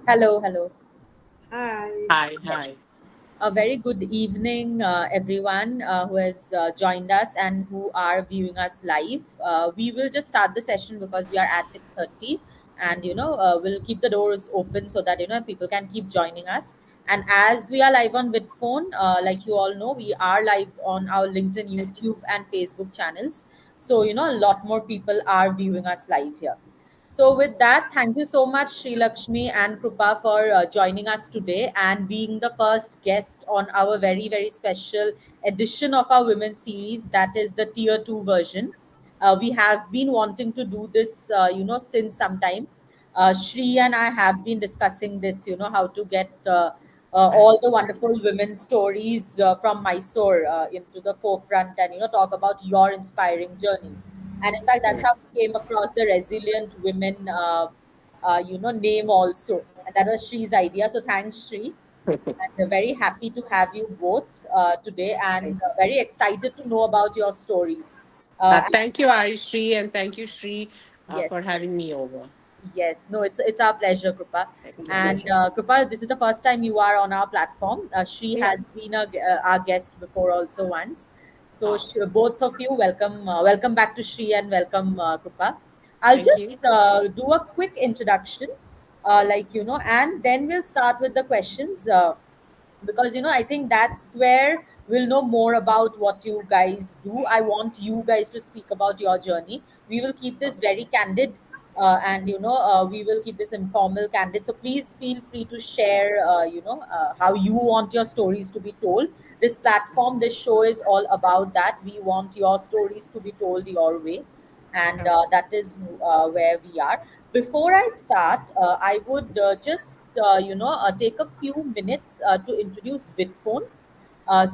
Hello, hello. Hi. Hi, Yes. hi. A very good evening, everyone who has joined us and who are viewing us live. We will just start the session because we are at 6:30, and we'll keep the doors open so that people can keep joining us. And as we are live on Vidphone, like you all know, we are live on our LinkedIn, YouTube, and Facebook channels. So a lot more people are viewing us live here. So, with that, thank you so much, Shrilakshmi and Krupa, for joining us today and being the first guest on our very, very special edition of our women's series, that is the Tier 2 version. We have been wanting to do this, since some time. Shri and I have been discussing this, how to get all the wonderful women's stories from Mysore into the forefront and, talk about your inspiring journeys. And in fact, that's how we came across the resilient women, name also. And that was Shri's idea. So thanks, Shri. And we're very happy to have you both today and very excited to know about your stories. And Thank you, Ayushree, and thank you, Shri, for yes, having me over. yes, no, it's our pleasure, Krupa. And Pleasure. Krupa, this is the first time you are on our platform. She Yeah. has been our guest before also once. So Oh, both of you, welcome back to Shri and welcome Krupa. I'll thank just you. do a quick introduction, and then we'll start with the questions. Because I think that's where we'll know more about what you guys do. I want you guys to speak about your journey. We will keep this very candid, and we will keep this informal, candid. So please feel free to share how you want your stories to be told. This platform, this show is all about that. We want your stories to be told your way, and Oh, that is where we are. Before I start, I would just take a few minutes to introduce Vidphone.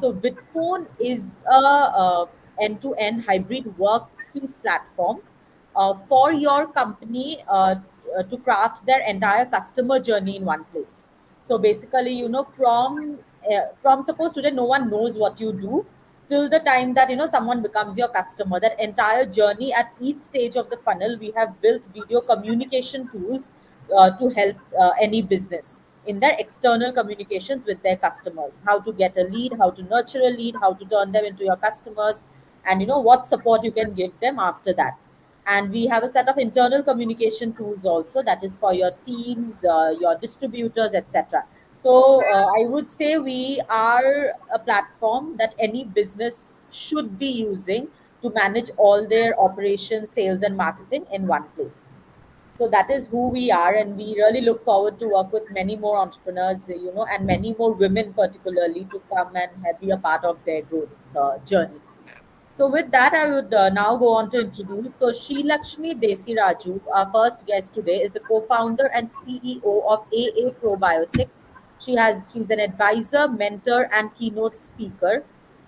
So Vidphone is a end-to-end hybrid work suite platform for your company to craft their entire customer journey in one place. So basically, from suppose today no one knows what you do till the time that someone becomes your customer. That entire journey at each stage of the funnel, we have built video communication tools to help any business in their external communications with their customers, how to get a lead, how to nurture a lead, how to turn them into your customers, and what support you can give them after that. And we have a set of internal communication tools also, that is for your teams, your distributors, etc. So I would say we are a platform that any business should be using to manage all their operations, sales, and marketing in one place. So that is who we are, and we really look forward to work with many more entrepreneurs, and many more women particularly, to come and be a part of their growth journey. So with that, I would now go on to introduce. So Shrilakshmi Desiraju, our first guest today, is the co-founder and CEO of AA Probiotics. She's an advisor, mentor, and keynote speaker.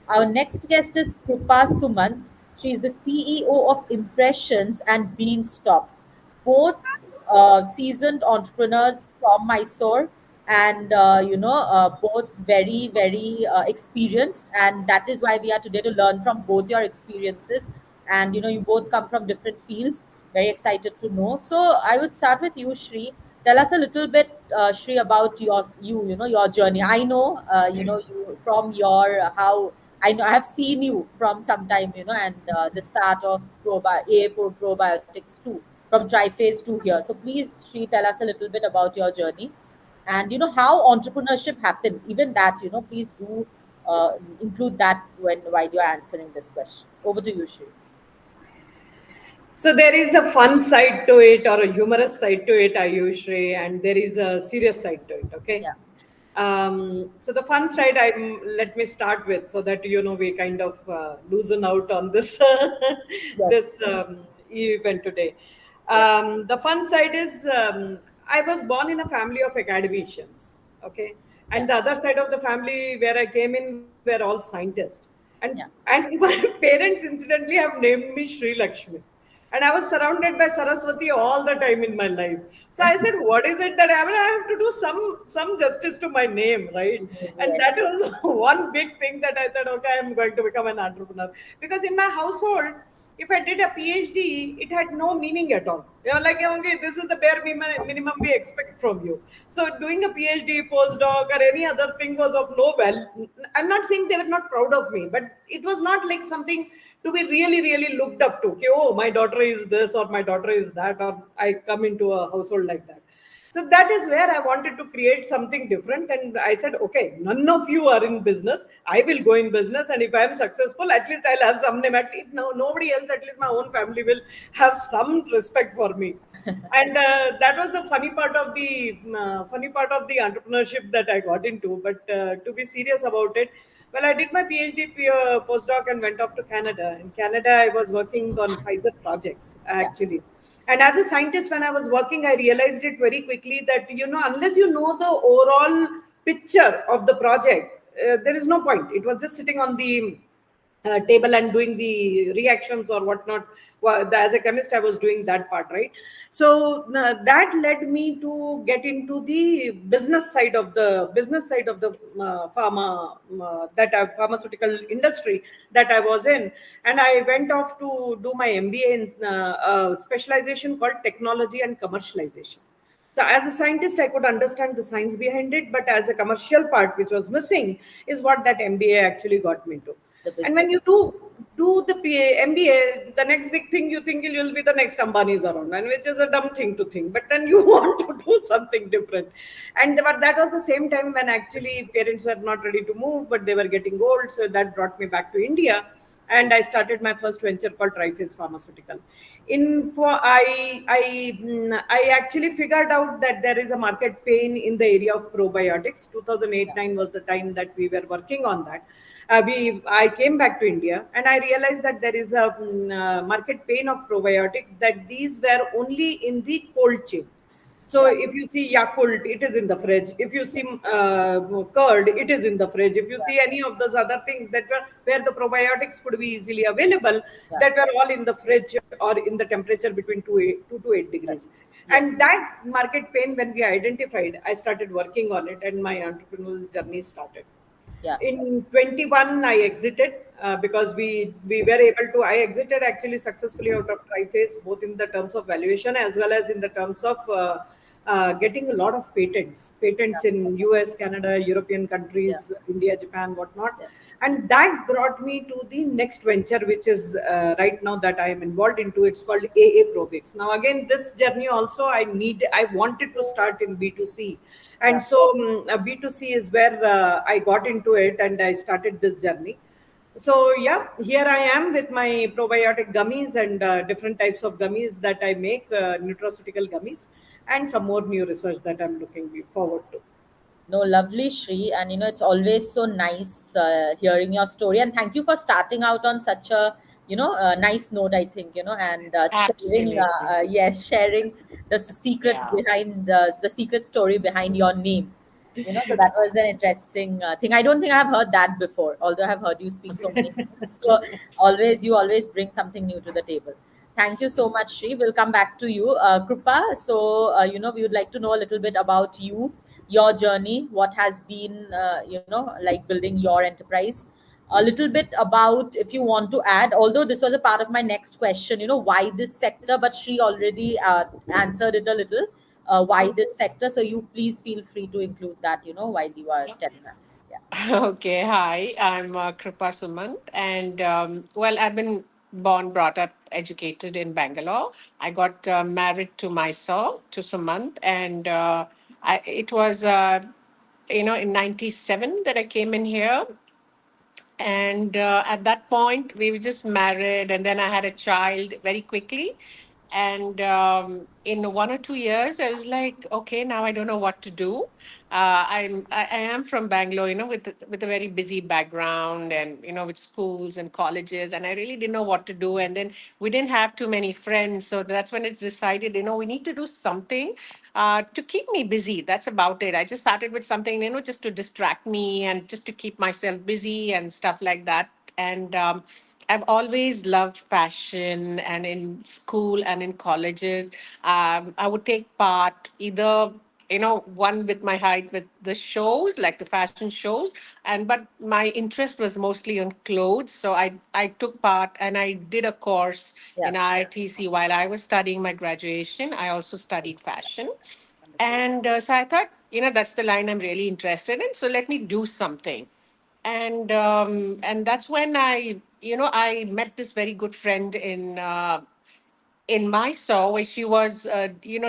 Our next guest is Krupa Sumanth. She is the CEO of Impressionz and Being Stopped, both seasoned entrepreneurs from Mysore, and both very, very experienced. And that is why we are today, to learn from both your experiences. And you both come from different fields. Very excited to know. So I would start with you, Shri. Tell us a little bit, Shri, about your journey. I know you from your how I know I have seen you from some time, and the start of probiotics too, from Triphase to here. So please, Shri, tell us a little bit about your journey, and how entrepreneurship happened. Even that, please do include that while you're answering this question. Over to you, Shri. So there is a fun side to it or a humorous side to it, Ayushree, and there is a serious side to it. Okay. Yeah. So the fun side, let me start with, so that we kind of loosen out on this Yes. this event today. Yes. The fun side is, I was born in a family of academicians. Okay, Yeah. and the other side of the family where I came in were all scientists, Yeah. and my parents incidentally have named me Sri Lakshmi. And I was surrounded by Saraswati all the time in my life. So I said, what is it that I have to do some justice to my name, right? And Yes. that was one big thing that I said, okay, I'm going to become an entrepreneur. Because in my household, If I did a PhD, it had no meaning at all. You're like, okay, this is the bare minimum we expect from you. So doing a PhD, postdoc, or any other thing was of no value. I'm not saying they were not proud of me, but it was not like something to be really, really looked up to. Okay, oh, my daughter is this or my daughter is that, or I come into a household like that. So that is where I wanted to create something different. And I said, okay, none of you are in business. I will go in business. And if I am successful, at least I'll have some name. At least no, nobody else, at least my own family will have some respect for me. And that was the funny part of the entrepreneurship that I got into. But to be serious about it, well, I did my PhD postdoc and went off to Canada. In Canada, I was working on Pfizer projects Yeah. actually. And as a scientist, when I was working, I realized it very quickly that, unless you know the overall picture of the project, there is no point. It was just sitting on the table and doing the reactions or whatnot. Well, as a chemist, I was doing that part, right? So that led me to get into the business side of the pharmaceutical industry that I was in. And I went off to do my MBA in specialization called technology and commercialization. So as a scientist, I could understand the science behind it, but as a commercial part, which was missing, is what that MBA actually got me to. The And business. when you do the MBA, the next big thing you think you'll be the next Ambani's around, and which is a dumb thing to think. But then you want to do something different. And but that was the same time when actually parents were not ready to move, but they were getting old. So that brought me back to India, and I started my first venture called Triphase Pharmaceutical. In for I actually figured out that there is a market pain in the area of probiotics. 2008-9 was the time that we were working on that. I came back to India and I realized that there is a market pain of probiotics, that these were only in the cold chain. So Yeah. if you see Yakult, it is in the fridge. If you see curd, it is in the fridge. If you Yeah. see any of those other things that were where the probiotics could be easily available, Yeah. that were all in the fridge or in the temperature between 2 to 8 degrees. Yes. And Yes. that market pain, when we identified, I started working on it, and my entrepreneurial journey started. Yeah. In 21, I exited because we were able to. I exited actually successfully out of Triphase, both in the terms of valuation as well as in the terms of getting a lot of patents Yeah. in US, Canada, European Yeah. countries, India, Japan, whatnot. Yeah. And that brought me to the next venture, which is right now that I am involved into. It's called AA Probix. Now, again, this journey also I wanted to start in B2C. Yeah. And so B2C is where I got into it and I started this journey. So yeah, here I am with my probiotic gummies and different types of gummies that I make, nutraceutical gummies, and some more new research that I'm looking forward to. No, lovely, Shri. And it's always so nice hearing your story. And thank you for starting out on such a nice note. I think and sharing, Absolutely. yes, sharing the secret Yeah. behind the secret story behind your name. So that was an interesting thing. I don't think I've heard that before, although I've heard you speak so many times. So you always bring something new to the table. Thank you so much, Shri. We'll come back to you, Krupa. So we would like to know a little bit about you, your journey, what has been like building your enterprise, a little bit about, if you want to add, although this was a part of my next question, why this sector, but Shri already answered it a little, why this sector, so you please feel free to include that while you are telling us. Yeah. Okay, hi, I'm Krupa Sumanth, and well, I've been born, brought up, educated in Bangalore. I got married to Mysore, to Sumanth, and it was, in 97 that I came in here. And at that point, we were just married, and then I had a child very quickly. And in 1 or 2 years, I was like, okay, now I don't know what to do. I am from Bangalore, with a very busy background, and with schools and colleges, and I really didn't know what to do. And then we didn't have too many friends, so that's when it's decided, we need to do something to keep me busy. That's about it. I just started with something, just to distract me and just to keep myself busy and stuff like that. And I've always loved fashion, and in school and in colleges, I would take part either one with my height with the shows, like the fashion shows. But my interest was mostly on clothes. So I took part and I did a course Yeah. in IITC while I was studying my graduation. I also studied fashion. Wonderful. And so I thought, that's the line I'm really interested in. So let me do something. And that's when I met this very good friend in Mysore, where she was,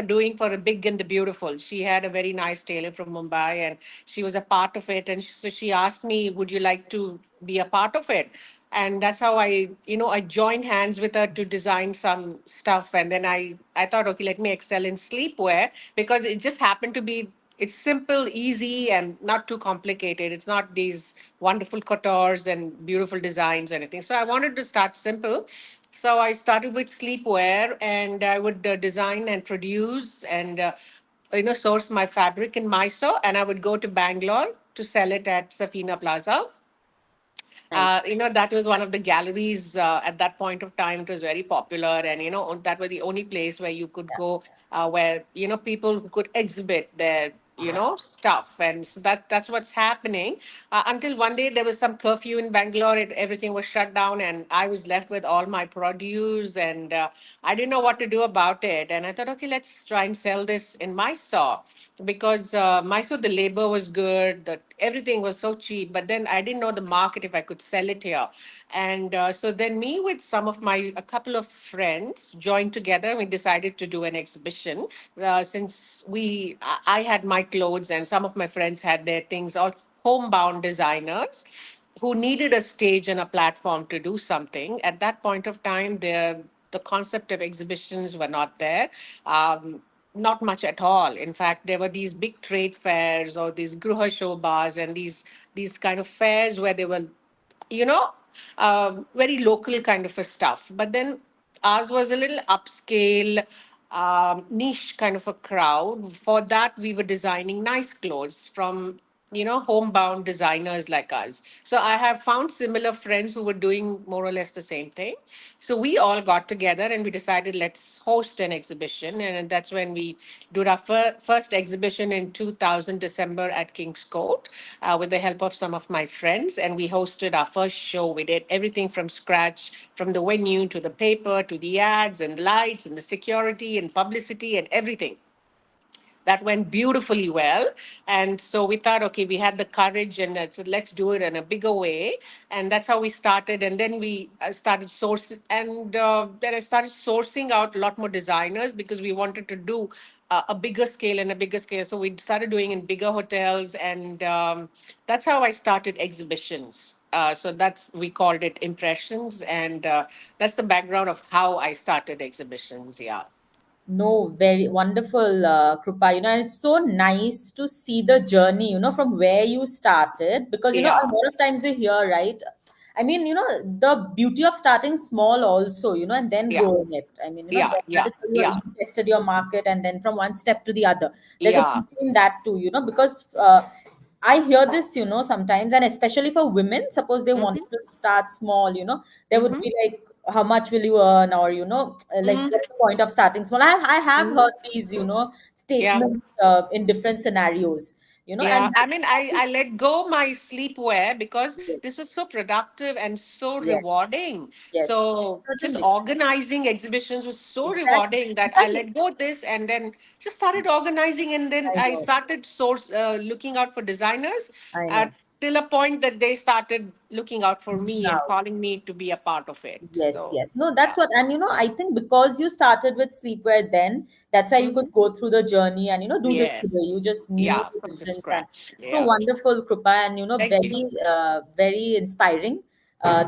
doing for a Big and the Beautiful. She had a very nice tailor from Mumbai, and she was a part of it. And so she asked me, "Would you like to be a part of it?" And that's how I joined hands with her to design some stuff. And then I thought, okay, let me excel in sleepwear because it just happened to be. It's simple, easy, and not too complicated. It's not these wonderful couture and beautiful designs or anything. So I wanted to start simple. So I started with sleepwear, and I would design and produce and source my fabric in Mysore, and I would go to Bangalore to sell it at Safina Plaza. Nice. That was one of the galleries at that point of time. It was very popular, and that was the only place where you could Yeah. go, where people who could exhibit their stuff, and so that's what's happening. Until one day there was some curfew in Bangalore, everything was shut down, and I was left with all my produce, and I didn't know what to do about it. And I thought, okay, let's try and sell this in Mysore because Mysore, the labor was good, that everything was so cheap. But then I didn't know the market if I could sell it here. And so then me with a couple of friends joined together. We decided to do an exhibition since I had my clothes and some of my friends had their things, all homebound designers who needed a stage and a platform to do something. At that point of time, the concept of exhibitions were not there. Not much at all. In fact, there were these big trade fairs or these Gruha show bars and these kind of fairs where they were you know, very local kind of a stuff. But then ours was a little upscale, niche kind of a crowd. For that, we were designing nice clothes from, homebound designers like us. So I have found similar friends who were doing more or less the same thing. So we all got together and we decided let's host an exhibition. And that's when we did our first exhibition in 2000 December at King's Court with the help of some of my friends. And we hosted our first show. We did everything from scratch, from the venue to the paper to the ads and lights and the security and publicity and everything. That went beautifully well. And so we thought, okay, we had the courage and said, let's do it in a bigger way. And that's how we started. And then we started sourcing, and then I started sourcing out a lot more designers because we wanted to do a bigger scale and a bigger scale. So we started doing in bigger hotels. And that's how I started exhibitions. So we called it Impressionz. And that's the background of how I started exhibitions. Yeah. No, very wonderful, Krupa. And it's so nice to see the journey, from where you started. Because, a Yeah. lot of times you hear, right? I mean, the beauty of starting small also, and then Yeah. growing it. I mean, Yeah. that Yeah. is how Yeah. you tested your market and then from one step to the other. There's a Yeah. beauty in that too, because I hear this, sometimes, and especially for women, suppose they wanted Mm-hmm. to start small, there would Mm-hmm. be like, how much will you earn, or like, Mm-hmm. what's the point of starting small? I have Mm-hmm. heard these, Yeah. statements in different scenarios, Yeah. and I mean, I let go my sleepwear because yes, this was so productive and so yes, rewarding. yes, So just certainly, organizing exhibitions was so exactly, rewarding that I exactly. let go this and then just started organizing. And then I I know, started looking out for designers I at know. till a point that they started looking out for me and Now, calling me to be a part of it. yes, So yes. No, yeah. that's what, and I think because you started with sleepwear then, that's why you Mm-hmm. could go through the journey and, do this today. Yes. You just knew Yeah, the from the difference, and scratch. so Yeah. wonderful, Krupa, and, Thank you. very inspiring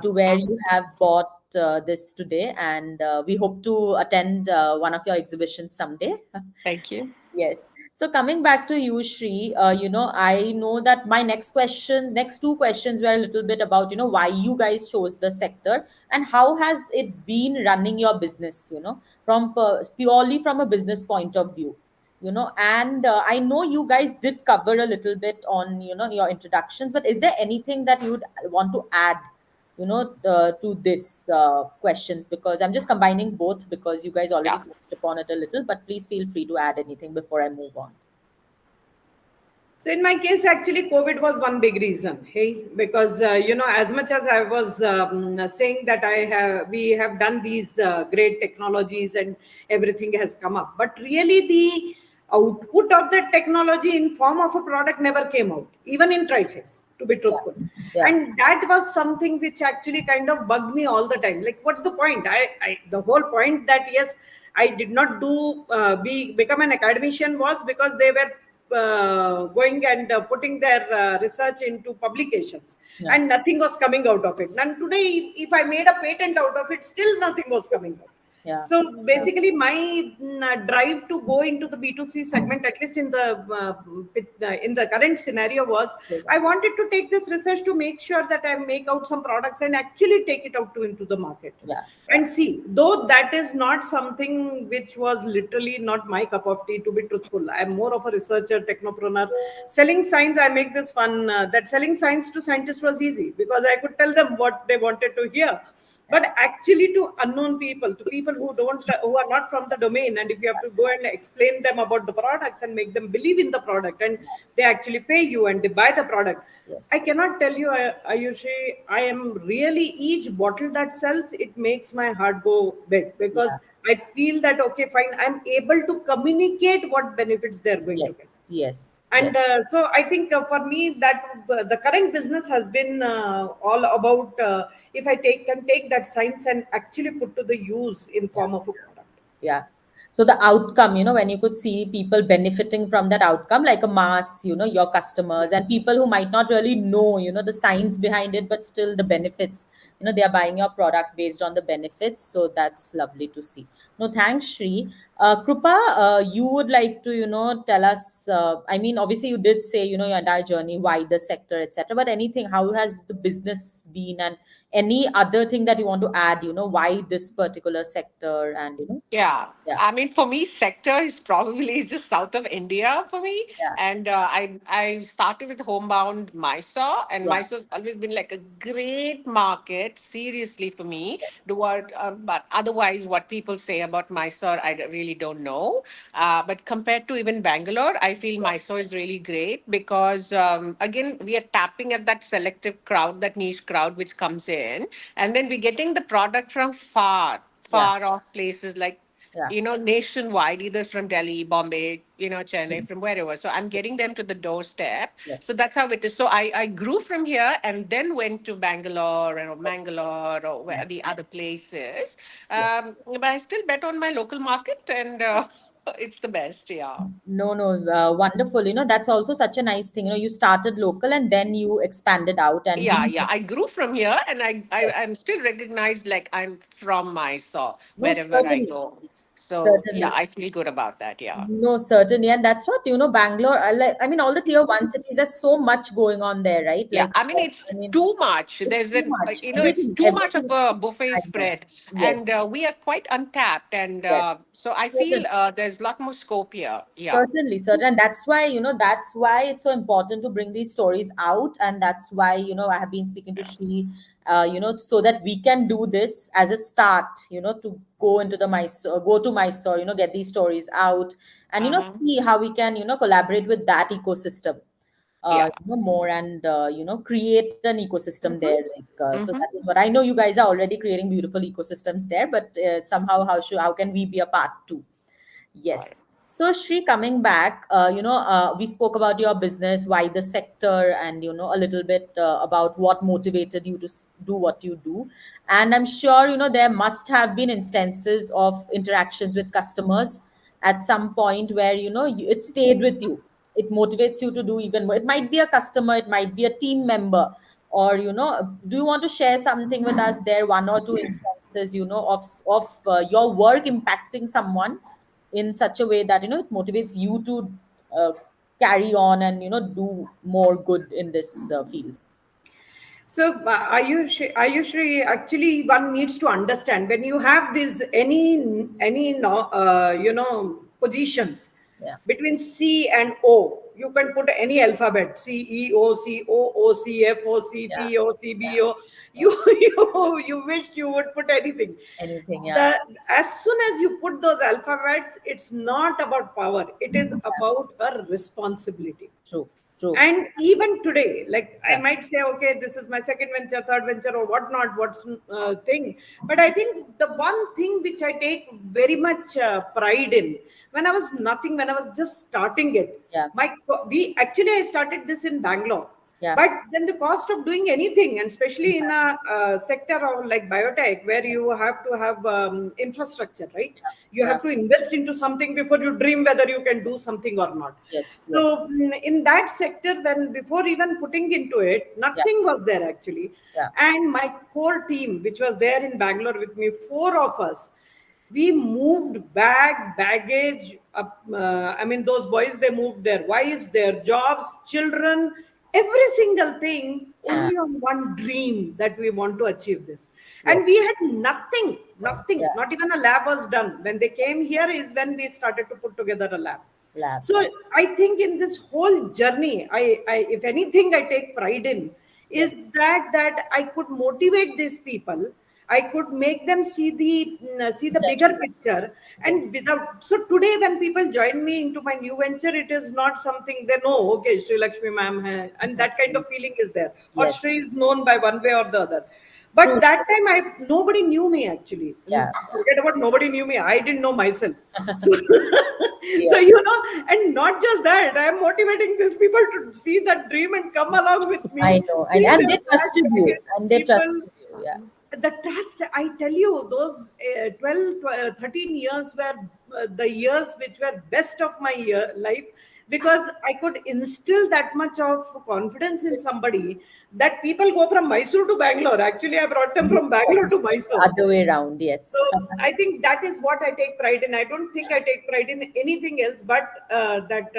to where Uh, you have bought this today. And we hope to attend one of your exhibitions someday. Thank you. Yes. So coming back to you, Shri, I know that my next two questions were a little bit about, why you guys chose the sector and how has it been running your business, from purely from a business point of view, and I know you guys did cover a little bit on, your introductions, but is there anything that you would want to add, to this questions, because I'm just combining both because you guys already Yeah. touched upon it a little, but please feel free to add anything before I move on. So in my case, actually, COVID was one big reason. Hey, because as much as I was saying that we have done these great technologies and everything has come up, but really the output of that technology in form of a product never came out, even in triphase. To be Yeah. truthful, Yeah. and that was something which actually kind of bugged me all the time. Like, what's the point? The whole point that yes, I did not do become an academician was because they were going and putting their research into publications, Yeah. and nothing was coming out of it. And today, if I made a patent out of it, still nothing was coming out. Yeah. So basically, my drive to go into the B2C segment, at least in the current scenario, was I wanted to take this research to make sure that I make out some products and actually take it out to into the market. Yeah. Yeah. And see, though that is not something which was literally not my cup of tea, to be truthful. I'm more of a researcher, technopreneur. Selling science, I make this fun. That selling science to scientists was easy because I could tell them what they wanted to hear. But actually, to unknown people, to people who are not from the domain, and if you have to go and explain them about the products and make them believe in the product, and they actually pay you and they buy the product, I Yes. cannot tell you, Ayushree, I am really each bottle that sells, it makes my heart go big Yeah. because I feel that, okay, fine, I'm able to communicate what benefits they're going to get. Yes. Yes. And Yes. so I think for me that the current business has been all about if I can take that science and actually put to the use in Yeah. form of a product. Yeah. So the outcome, when you could see people benefiting from that outcome, like a mass, your customers and people who might not really know, the science behind it, but still the benefits, they are buying your product based on the benefits. So that's lovely to see. No, thanks, Shri. Krupa, you would like to, tell us, I mean, obviously you did say, your entire journey, why the sector, etc. But anything, how has the business been and any other thing that you want to add, why this particular sector and, Yeah. yeah. I mean, for me, sector is probably just south of India for me. Yeah. And I started with homebound Mysore, and Yeah. Mysore's always been like a great market, seriously, for me. Yes. But otherwise, what people say about Mysore, really don't know. But compared to even Bangalore, I feel Yeah. Mysore is really great because, again, we are tapping at that selective crowd, that niche crowd which comes in. And then we're getting the product from Yeah. far off places like, Yeah. nationwide, either from Delhi, Bombay, Chennai, Mm. from wherever. So I'm getting them to the doorstep. So Yes. that's how it is. So I grew from here and then went to Bangalore or Yes. Mangalore or where Yes. the other places. Yes. But I still bet on my local market, and Yes. it's the best. Yeah. No, no, wonderful. That's also such a nice thing. You started local and then you expanded out and Yeah, we, yeah. I grew from here, and yes. I'm still recognized like I'm from Mysore No, wherever I certainly. go. So yeah, Certainly. I feel good about that. Yeah. No, certainly. And that's what, Bangalore, I mean, all the tier one cities, there's so much going on there, right? Yeah, Like, I mean it's I mean, too much. it's There's too an much. it's Everything, too much of everything. a buffet I know. spread, and Yes. we are quite untapped, and Yes. so I feel Certainly. there's a lot more scope here. Yeah. Certainly, certainly. And that's why, that's why it's so important to bring these stories out. And that's why, I have been speaking to Yeah. Shri, so that we can do this as a start, to go into the Mysore, go to Mysore, get these stories out and, Uh-huh. see how we can, collaborate with that ecosystem, Yeah. more and, create an ecosystem there. Mm-hmm. Like, so that Mm-hmm. is what I know you guys are already creating beautiful ecosystems there, but somehow, how can we be a part too? Yes. Right. So, Shri, coming back, we spoke about your business, why the sector, and a little bit about what motivated you to do what you do. And I'm sure there must have been instances of interactions with customers at some point where it stayed with you. It motivates you to do even more. It might be a customer, it might be a team member, or do you want to share something with us there? One or two instances, of your work impacting someone in such a way that it motivates you to uh, carry on and do more good in this field. So, Ayushri, actually, one needs to understand when you have these any no, positions Yeah. between C and O. You can put any alphabet: C E O C O O C F O C Yeah. P O C Yeah. B O. Yeah. You wish you would put anything. Anything. Yeah. The As soon as you put those alphabets, it's not about power. It is about a responsibility. True. True. And even today, like I Yes. might say, okay, this is my second venture, third venture, or whatnot, what's thing. But I think the one thing which I take very much pride in, when I was nothing, when I was just starting it, Yeah. I started this in Bangalore. Yeah. But then the cost of doing anything, and especially in a sector of like biotech, where you have to have infrastructure, right? You Yeah. have to invest into something before you dream whether you can do something or not. Yes. Yes. So in that sector, when before even putting into it, Yeah. nothing was there actually. Yeah. And my core team, which was there in Bangalore with me, four of us, we moved baggage up. I mean, those boys, they moved their wives, their jobs, children, every single thing, Yeah. only on one dream that we want to achieve this. And Yes. we had nothing, Yeah. not even a lab was done. When they came here is when we started to put together a lab. Lab. So I think in this whole journey, I if anything I take pride in Yes. is that I could motivate these people. I could make them see the bigger Genuine. picture. Yes. And without, so today when people join me into my new venture, it is not something they know. Okay, Shrilakshmi ma'am hai, and that kind of feeling is there. Or Yes. Shri is known by one way or the other. But True. that time, nobody knew me actually. Yeah. Forget about nobody knew me. I didn't know myself. So, Yeah. so and not just that, I am motivating these people to see that dream and come along with I me. know. See And their they trusted you. baggage, And they people. trusted you. Yeah. The trust, I tell you, those 12, 13 years were the years which were best of my life, because I could instill that much of confidence in somebody that people go from Mysore to Bangalore. Actually, I brought them from Bangalore to Mysore. Other way around. So Yes. I think that is what I take pride in. I don't think I take pride in anything else, but that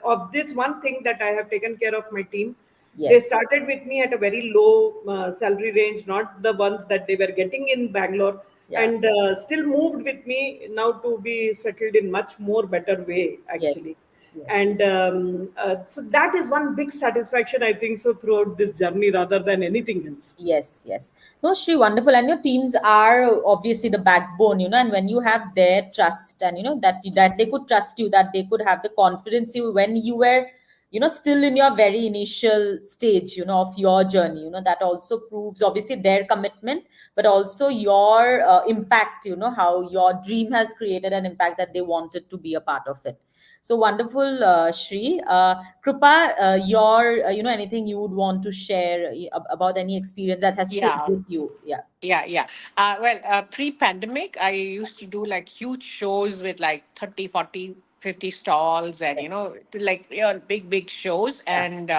of this one thing that I have taken care of my team. They Yes. started with me at a very low salary range, not the ones that they were getting in Bangalore, Yeah. and still moved with me now to be settled in much more better way actually. Yes. Yes. And so that is one big satisfaction, I think, so throughout this journey rather than anything else. Yes, yes. No, Shri, wonderful. And your teams are obviously the backbone, and when you have their trust and, that they could trust you, that they could have the confidence you when you were, still in your very initial stage, of your journey, that also proves obviously their commitment, but also your impact, how your dream has created an impact that they wanted to be a part of it. So wonderful, Shri. Krupa, anything you would want to share about any experience that has stayed Yeah. with you? Yeah. Yeah, yeah. Pre-pandemic, I used to do like huge shows with like 30, 40, 50 stalls and, Yes. like real big shows. Yeah. And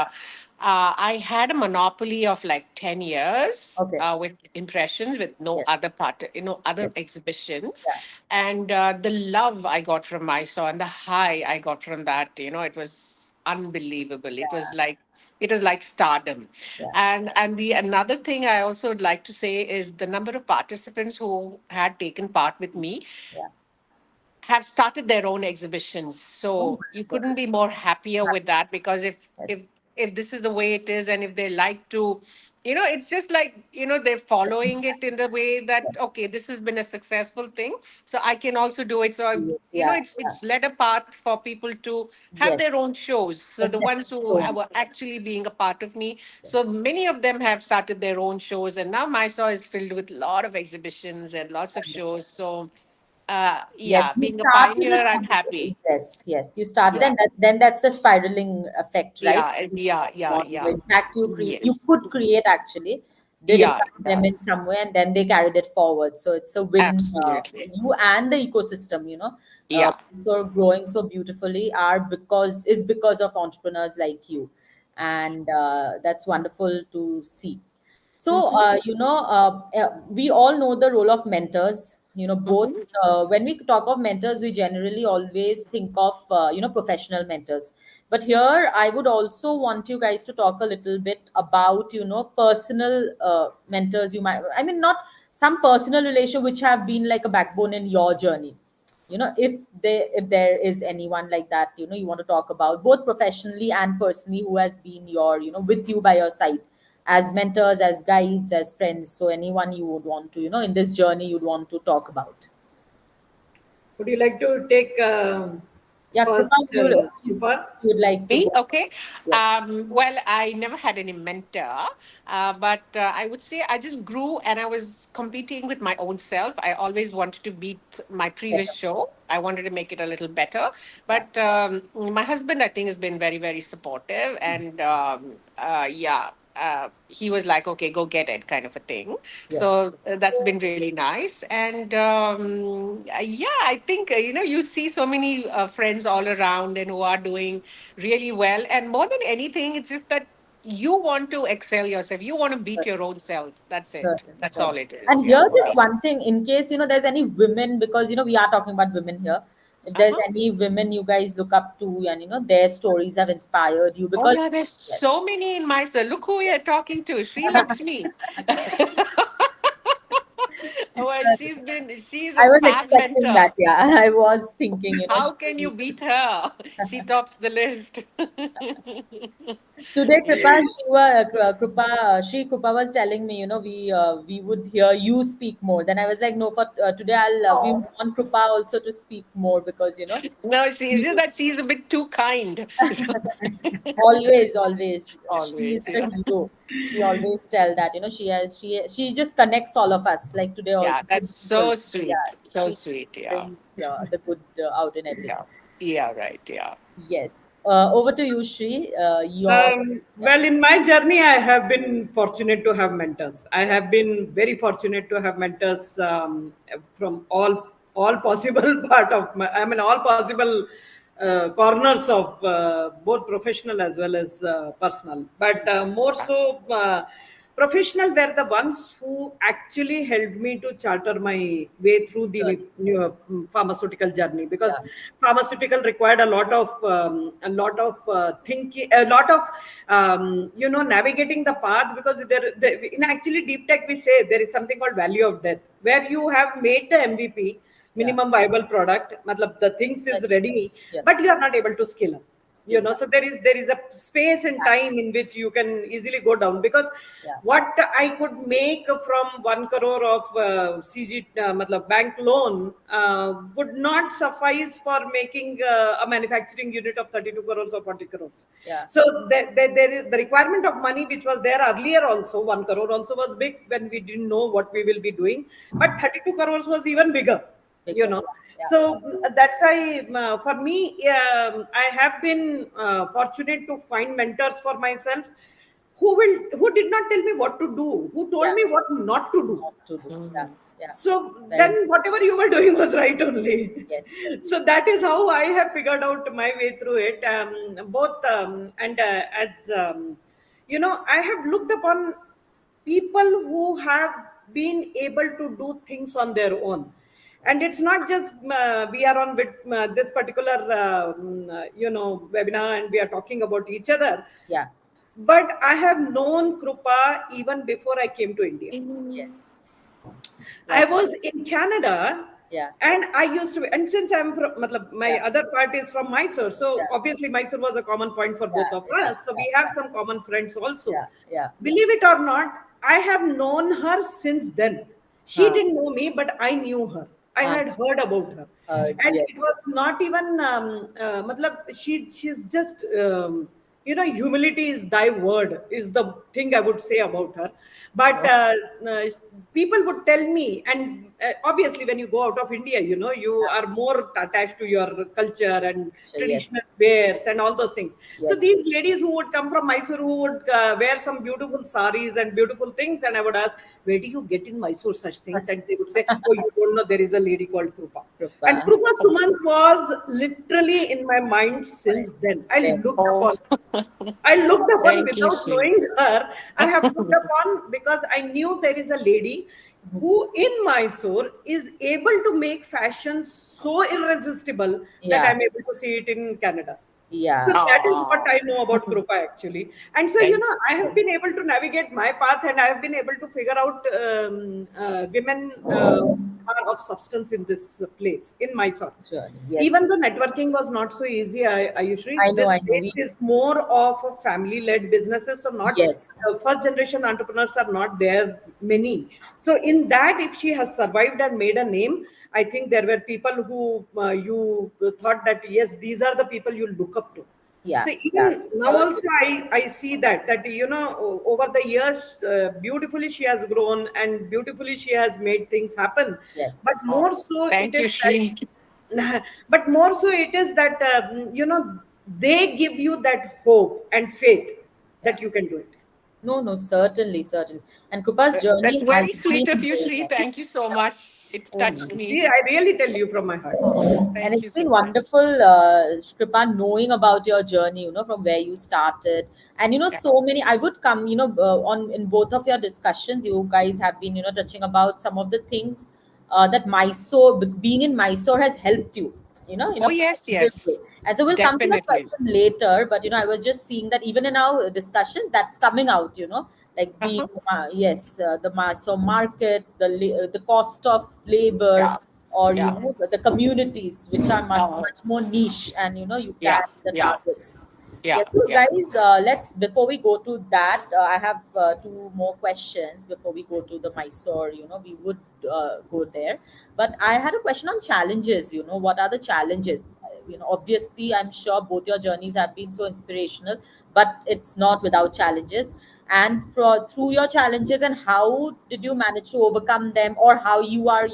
I had a monopoly of like 10 years Okay. with Impressionz, with no Yes. other part, other Yes. exhibitions. Yeah. And the love I got from Mysore and the high I got from that, it was unbelievable. It was like stardom. Yeah. And the another thing I also would like to say is the number of participants who had taken part with me Yeah. have started their own exhibitions. Oh, So you wonderful. couldn't be more happier with that, because if Yes. if this is the way it is, and if they like to, it's just like, they're following it in the way that, okay, this has been a successful thing, so I can also do it. So Yeah. Yeah. it's led a path for people to have their Yes. own shows. So That's the ones who definitely. were actually being a part of me, so Yes. many of them have started their own shows, and now Mysore is filled with a lot of exhibitions and lots of shows. So Yes, yeah, you being a started pioneer, with I'm something. happy. Yes, yes, you started, Yeah, and then that's the spiraling effect, right? yeah, On the yeah. impact you Yes. could create actually did Yeah, impact yeah, them in some way, and then they carried it forward. So it's a win for absolutely. you and the ecosystem. Yeah. So growing so beautifully is because of entrepreneurs like you, and that's wonderful to see. So, Mm-hmm. we all know the role of mentors. Both Mm-hmm. when we talk of mentors, we generally always think of, professional mentors. But here, I would also want you guys to talk a little bit about, personal mentors. I mean, not some personal relation which have been like a backbone in your journey. If there is anyone like that, you want to talk about both professionally and personally, who has been with you by your side as mentors, as guides, as friends. So anyone you would want to, in this journey you'd want to talk about. Would you like to take Yeah, Krupa, first, please, Krupa? you would like to Me? go. Okay. Yes. Well, I never had any mentor, but I would say I just grew and I was competing with my own self. I always wanted to beat my previous Better. show. I wanted to make it a little better. Yeah. But my husband, I think, has been very, very supportive. And yeah, he was like, okay, go get it, kind of a thing. Yes. So that's been really nice. And yeah, I think, you see so many friends all around and who are doing really well. And more than anything, it's just that you want to excel yourself. You want to beat your own self. That's it. Certain, That's certain. all it is. And Yeah, here, for just us. one thing, in case there's any women, because we are talking about women here. If there's Uh-huh. any women you guys look up to, and their stories have inspired you, Oh, yeah, because there's yes, so many in my cell. Look who we are talking to, Sri Lakshmi. Well, she's a I was fab expecting that. mentor. Yeah, I was thinking, How can you beat her? She tops the list. today, Shri Krupa was telling me, we would hear you speak more. Then I was like, no, for today, we would want Krupa also to speak more, because No, it's just that she's a bit too kind. always, always, she Always, is the yeah. hero. She always tell that she just connects all of us. Like today Yeah, also, that's people. so Yeah, sweet. So she sweet, yeah. brings the good out in Yeah. everything. Yeah, right, yeah. Yes. Over to you, Shri. Yeah. Well, in my journey, I have been fortunate to have mentors. I have been very fortunate to have mentors from all possible part of my, I mean, all possible corners of both professional as well as personal. But more so, professional were the ones who actually helped me to charter my way through the Good. pharmaceutical journey, because Yeah. pharmaceutical required a lot of thinking, a lot of navigating the path, because there in actually deep tech we say there is something called value of death, where you have made the MVP, Yeah. minimum viable product, matlab the things is That's ready, but yes. you are not able to scale up. Skill. So there is a space and time in which you can easily go down, because Yeah. what I could make from 1 crore of CG matlab bank loan would not suffice for making a manufacturing unit of 32 crores or 40 crores. Yeah. So there is the requirement of money, which was there earlier also. 1 crore also was big when we didn't know what we will be doing, but 32 crores was even bigger. you Bigger. know Yeah. so that's why, for me, I have been fortunate to find mentors for myself, who did not tell me what to do, who told Yeah. me what not to do. Not to do. Yeah. Mhm. Yeah. So Very then whatever you were doing was right only. yes. So that is how I have figured out my way through it. Both and as I have looked upon people who have been able to do things on their own. And it's not just we are on with this particular webinar, and we are talking about each other, Yeah. but I have known Krupa even before I came to India. Mm. Yes. I Like was in Canada, yeah. and I used to be, and since I'm from, matlab, my Yeah. other part is from Mysore, so Yeah. obviously Mysore was a common point for both Yeah. of Yeah. us. So Yeah. we have some common friends also. Yeah. Yeah. Believe it or not, I have known her since then. She Huh. didn't know me, but I knew her. I Huh. had heard about her, and it Yes. was not even. Matlab, she's just. Humility is thy word is the thing I would say about her. But uh, people would tell me, and obviously when you go out of India, you Yeah. are more attached to your culture and So yes. traditional wears and all those things. So Yes. these ladies who would come from Mysore, who would wear some beautiful saris and beautiful things, and I would ask, where do you get in Mysore such things? And they would say, oh, you don't know, there is a lady called Krupa. Krupa. And Krupa Sumanth was literally in my mind since then. Yes. Oh, I looked upon thank you, without Sri. knowing her. I have looked upon because I knew there is a lady who in Mysore is able to make fashion so irresistible that Yeah. I'm able to see it in Canada. So Yeah. that is what Oh, I know about Krupa actually. And so, thank I you, have Sri. been able to navigate my path, and I have been able to figure out women of substance in this place in Mysore. Journey. Yes, Even though networking was not so easy, I Ayushree, know. this I know. place is more of a family-led businesses. So not Yes. first generation entrepreneurs are not there many. So in that, if she has survived and made a name, I think there were people who you thought that yes, these are the people you look up to. Yeah. So Yeah. even now Certainly. also I see that over the years beautifully she has grown and beautifully she has made things happen. But Yes. more so it Thank is you, Shri. that but more so it is that they give you that hope and faith Yeah. that you can do it. No, no, certainly, certainly. And Krupa's That's journey very has been sweet of you, very Shri. nice. Thank you so much. It Oh touched my. me. See, I really tell you from my heart. And Thank it's you so been much. wonderful, Kripa, knowing about your journey, from where you started. And, Yeah. so many, I would come, on in both of your discussions, you guys have been, touching about some of the things that Mysore, being in Mysore has helped you, in Oh, a yes, positive way. yes. And so we'll come to that Definitely. question later. But, I was just seeing that even in our discussions, that's coming out, like being, Uh-huh. yes, the Mysore market, the cost of labor, Yeah. or Yeah. the communities which are much Uh, much more niche, and you yeah. can the Yeah. targets. Yeah. Yes, so Yeah. guys, let's, before we go to that, I have two more questions before we go to the Mysore. We would go there, but I had a question on challenges. What are the challenges? Obviously, I'm sure both your journeys have been so inspirational, but it's not without challenges. And through your challenges, and how did you manage to overcome them, or how you are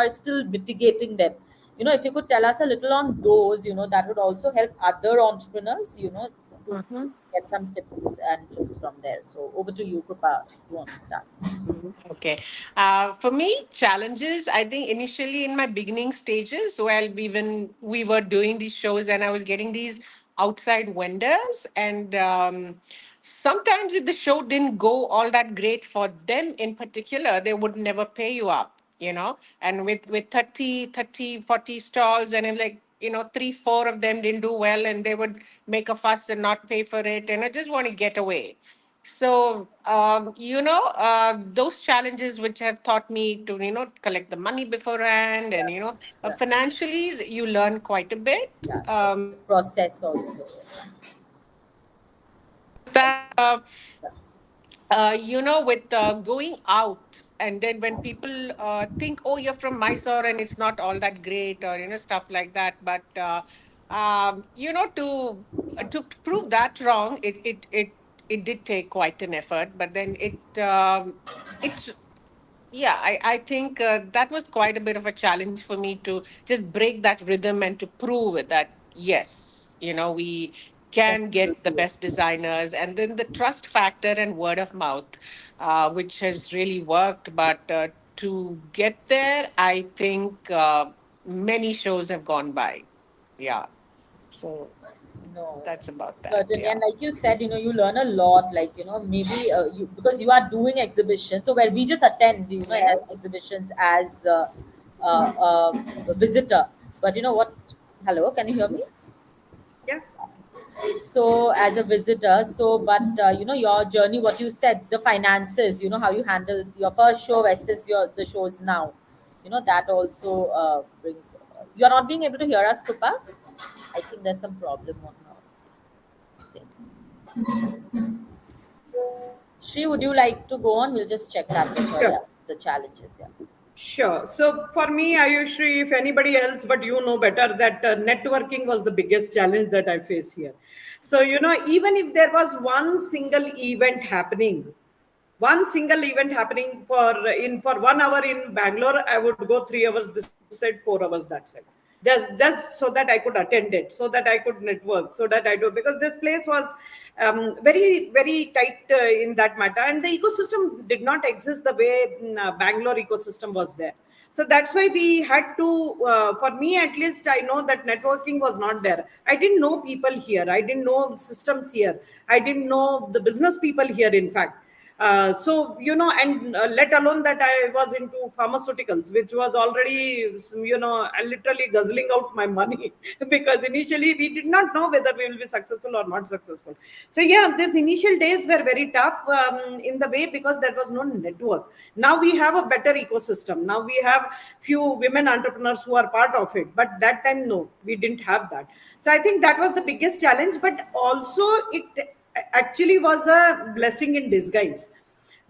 still mitigating them? If you could tell us a little on those, that would also help other entrepreneurs, to Mhm. get some tips and tricks from there. So over to you, Krupa. You want to start? Mhm. Okay. For me, challenges, I think initially in my beginning stages, well, when we were doing these shows and I was getting these outside vendors, and sometimes if the show didn't go all that great for them in particular, they would never pay you up, and with 40 stalls, and if like, three, four of them didn't do well, and they would make a fuss and not pay for it, and I just want to get away. So, those challenges which have taught me to, collect the money beforehand, and, Yeah, financially, you learn quite a bit. yeah. The process also. Was that, with going out, and then when people think, oh, you're from Mysore and it's not all that great, or, stuff like that. But, to prove that wrong, it did take quite an effort, but then it yeah, I think that was quite a bit of a challenge for me to just break that rhythm and to prove it that, yes, we can get the Definitely. best designers. And then the trust factor and word of mouth, which has really worked. But to get there, I think many shows have gone by. Yeah. So No, that's about that. certainly. Yeah. And like you said, you learn a lot. Like, maybe because you are doing exhibitions. So where we just attend, exhibitions as a visitor. But you know what? Hello, can you hear me? Yeah. So as a visitor, but your journey, what you said, the finances, how you handle your first show versus the shows now, that also brings. You are not being able to hear us, Krupa. I think there's some problem on this thing. Shri, would you like to go on? We'll just check that with her. Sure. Yeah, the challenges. Yeah. Sure. So for me, Ayushree, if anybody else, but you know better that networking was the biggest challenge that I face here. So, even if there was one single event happening for 1 hour in Bangalore, I would go 3 hours this side, 4 hours that side. Just so that I could attend it, so that I could network, so that I do, because this place was very, very tight in that matter, and the ecosystem did not exist the way Bangalore ecosystem was there. So that's why we had to, for me at least, I know that networking was not there. I didn't know people here. I didn't know systems here. I didn't know the business people here, in fact. So, and let alone that I was into pharmaceuticals, which was already, literally guzzling out my money because initially we did not know whether we will be successful or not successful. So, yeah, these initial days were very tough in the way because there was no network. Now we have a better ecosystem. Now we have few women entrepreneurs who are part of it. But that time, no, we didn't have that. So, I think that was the biggest challenge. But also, it actually was a blessing in disguise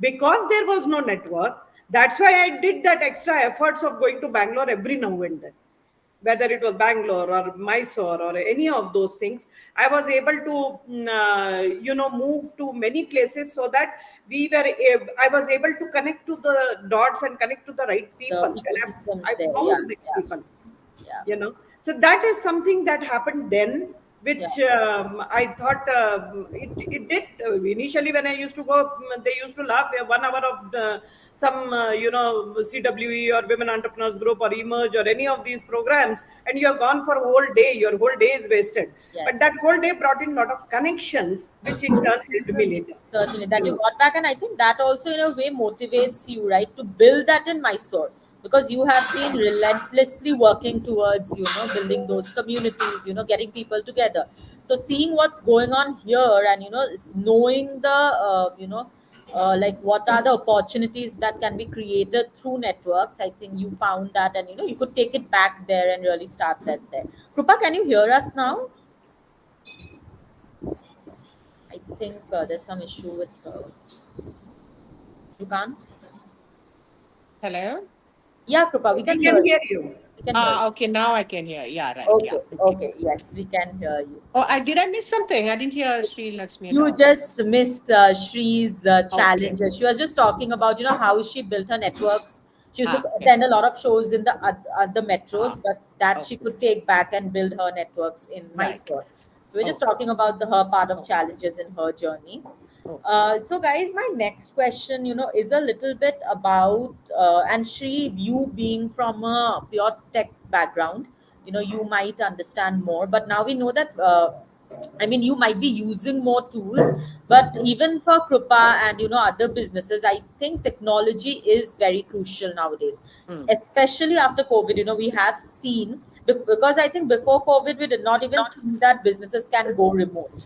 because there was no network. That's why I did that extra efforts of going to Bangalore every now and then, whether it was Bangalore or Mysore or any of those things. I was able to move to many places so that I was able to connect to the dots and connect to the right The people, and ecosystems I there. Yeah, found the right yeah, people. yeah, So that is something that happened then, yeah. which I thought it did initially. When I used to go, they used to laugh, 1 hour of some CWE or women entrepreneurs group or emerge or any of these programs, and you have gone for a whole day. Your whole day is wasted. Yes. But that whole day brought in a lot of connections, which in turn helped me Certainly, later. certainly that you you know got back, and I think that also in a way motivates you, right, to build that in Mysore, because you have been relentlessly working towards, building those communities, getting people together. So seeing what's going on here, and knowing the, like what are the opportunities that can be created through networks. I think you found that, and you could take it back there and really start that there. Krupa, can you hear us now? I think there's some issue with you can't. Hello? Yeah, Krupa, we we can hear can you. hear you. We can hear you. Okay, now I can hear. Yeah, right. Yeah. Okay, Okay. okay, yes, we can hear you. Oh, Yes. did I miss something? I didn't hear Sri Lakshmi at You all. just missed Shree's Okay. challenges. She was just talking about, how she built her networks. She used to Okay. attend a lot of shows in the other Ah, metros, but that she okay. could take back and build her networks in Right. Mysore. So we're just Okay. talking about her part of Okay. challenges in her journey. Okay. So guys, my next question, is a little bit about, and Shri, you being from a pure tech background, you might understand more. But now we know that, I mean, you might be using more tools, but even for Krupa and other businesses, I think technology is very crucial nowadays, Mm. especially after COVID. We have seen, because I think before COVID we did not even think that businesses can go remote